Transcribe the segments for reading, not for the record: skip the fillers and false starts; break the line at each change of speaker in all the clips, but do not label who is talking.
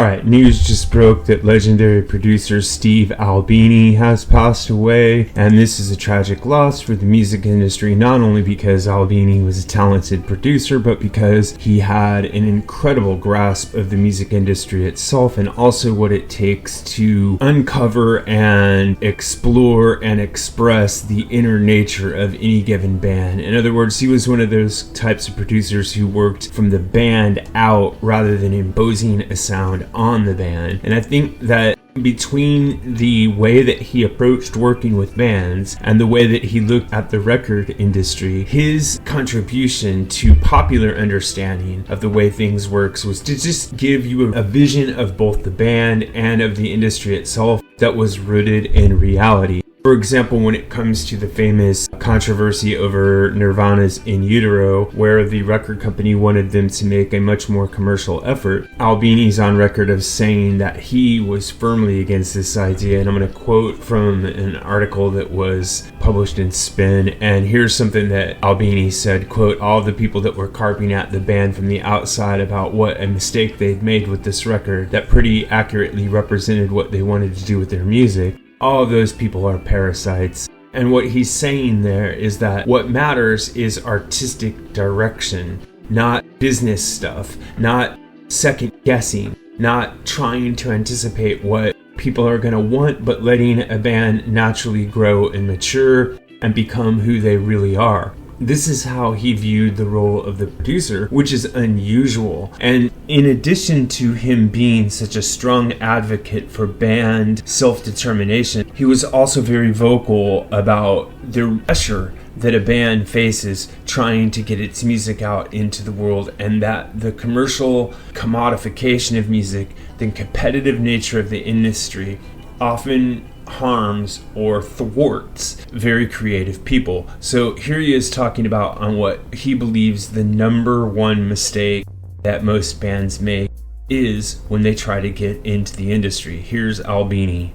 Alright, news just broke that legendary producer Steve Albini has passed away, and this is a tragic loss for the music industry, not only because Albini was a talented producer, but because he had an incredible grasp of the music industry itself and also what it takes to uncover and explore and express the inner nature of any given band. In other words, he was one of those types of producers who worked from the band out rather than imposing a sound on the band. And I think that between the way that he approached working with bands and the way that he looked at the record industry, his contribution to popular understanding of the way things works was to just give you a vision of both the band and of the industry itself that was rooted in reality. For example, when it comes to the famous controversy over Nirvana's In Utero, where the record company wanted them to make a much more commercial effort, Albini's on record of saying that he was firmly against this idea. And I'm going to quote from an article that was published in Spin. And here's something that Albini said, quote, "All the people that were carping at the band from the outside about what a mistake they'd made with this record that pretty accurately represented what they wanted to do with their music. All of those people are parasites." And what he's saying there is that what matters is artistic direction, not business stuff, not second guessing, not trying to anticipate what people are going to want, but letting a band naturally grow and mature and become who they really are. This is how he viewed the role of the producer, which is unusual. And in addition to him being such a strong advocate for band self-determination, he was also very vocal about the pressure that a band faces trying to get its music out into the world, and that the commercial commodification of music, the competitive nature of the industry, often harms or thwarts very creative people. So here he is talking about on what he believes the number one mistake that most bands make is when they try to get into the industry. Here's Albini.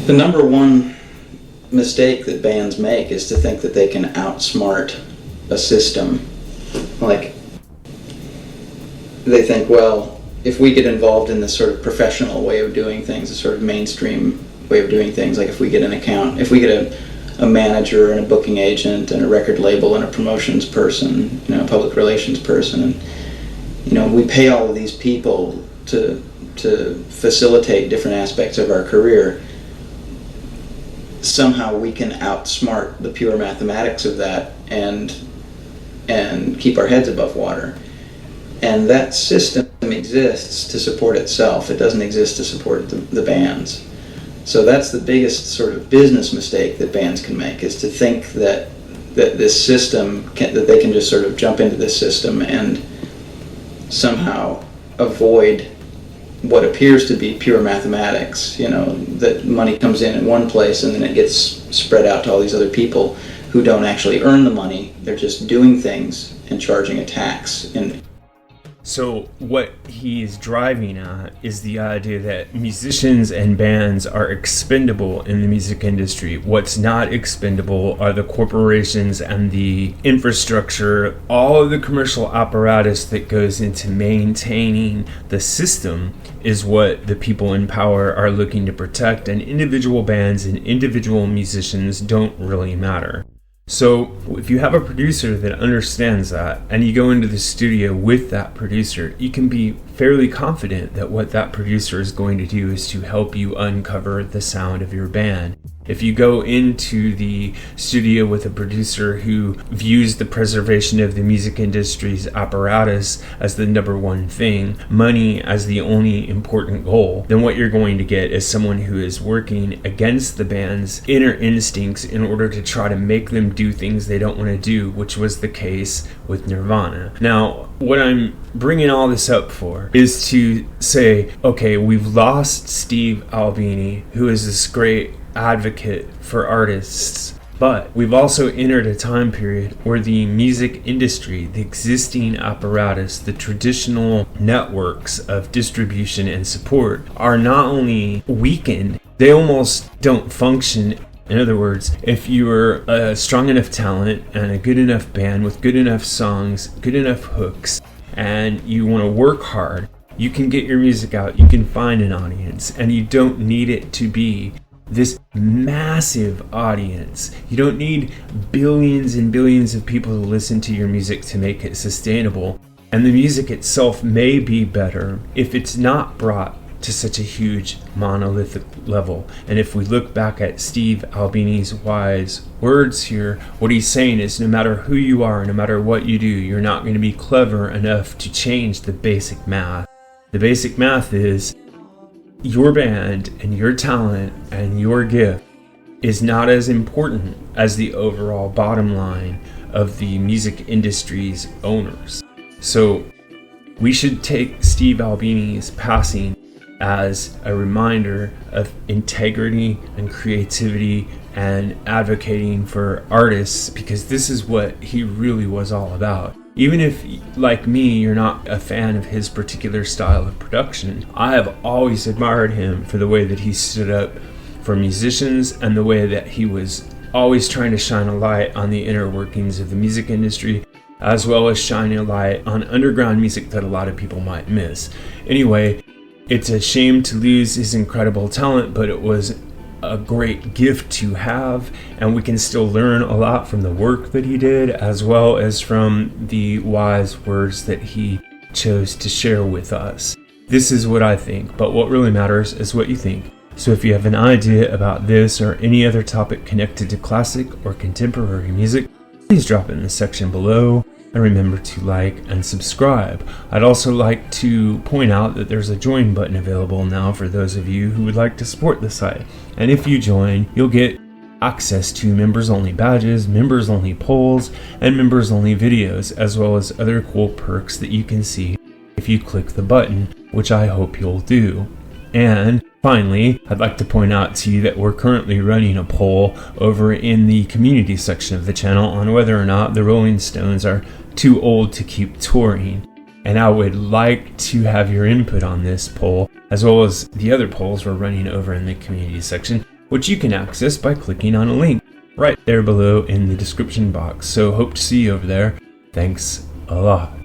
The number one mistake that bands make is to think that they can outsmart a system. Like, they think, well, if we get involved in this sort of professional way of doing things, a sort of mainstream way of doing things, like if we get an account, if we get a manager and a booking agent and a record label and a promotions person, a public relations person, and we pay all of these people to facilitate different aspects of our career, somehow we can outsmart the pure mathematics of that and keep our heads above water. And that system exists to support itself. It doesn't exist to support the bands. So that's the biggest sort of business mistake that bands can make, is to think that this system, that they can just sort of jump into this system and somehow avoid what appears to be pure mathematics, that money comes in one place and then it gets spread out to all these other people who don't actually earn the money. They're just doing things and charging a tax.
So what he's driving at is the idea that musicians and bands are expendable in the music industry. What's not expendable are the corporations and the infrastructure, all of the commercial apparatus that goes into maintaining the system is what the people in power are looking to protect, and individual bands and individual musicians don't really matter. So if you have a producer that understands that and you go into the studio with that producer, you can be fairly confident that what that producer is going to do is to help you uncover the sound of your band. If you go into the studio with a producer who views the preservation of the music industry's apparatus as the number one thing, money as the only important goal, then what you're going to get is someone who is working against the band's inner instincts in order to try to make them do things they don't want to do, which was the case with Nirvana. Now, what I'm bringing all this up for is to say, okay, we've lost Steve Albini, who is this great advocate for artists, but we've also entered a time period where the music industry, the existing apparatus, the traditional networks of distribution and support are not only weakened, they almost don't function. In other words, if you're a strong enough talent and a good enough band with good enough songs, good enough hooks, and you want to work hard, You can get your music out, you can find an audience, and you don't need it to be this massive audience. You don't need billions and billions of people to listen to your music to make it sustainable. And the music itself may be better if it's not brought to such a huge monolithic level. And if we look back at Steve Albini's wise words here, what he's saying is no matter who you are, no matter what you do, you're not going to be clever enough to change the basic math. The basic math is your band and your talent and your gift is not as important as the overall bottom line of the music industry's owners. So we should take Steve Albini's passing as a reminder of integrity and creativity and advocating for artists, because this is what he really was all about. Even if, like me, you're not a fan of his particular style of production, I have always admired him for the way that he stood up for musicians and the way that he was always trying to shine a light on the inner workings of the music industry, as well as shining a light on underground music that a lot of people might miss. Anyway, it's a shame to lose his incredible talent, but it was a great gift to have, and we can still learn a lot from the work that he did, as well as from the wise words that he chose to share with us. This is what I think, but what really matters is what you think. So if you have an idea about this or any other topic connected to classic or contemporary music, please drop it in the section below. And remember to like and subscribe. I'd also like to point out that there's a join button available now for those of you who would like to support the site. And if you join, you'll get access to members-only badges, members-only polls, and members-only videos, as well as other cool perks that you can see if you click the button, which I hope you'll do. And finally, I'd like to point out to you that we're currently running a poll over in the community section of the channel on whether or not the Rolling Stones are too old to keep touring. And I would like to have your input on this poll, as well as the other polls we're running over in the community section, which you can access by clicking on a link right there below in the description box. So hope to see you over there. Thanks a lot.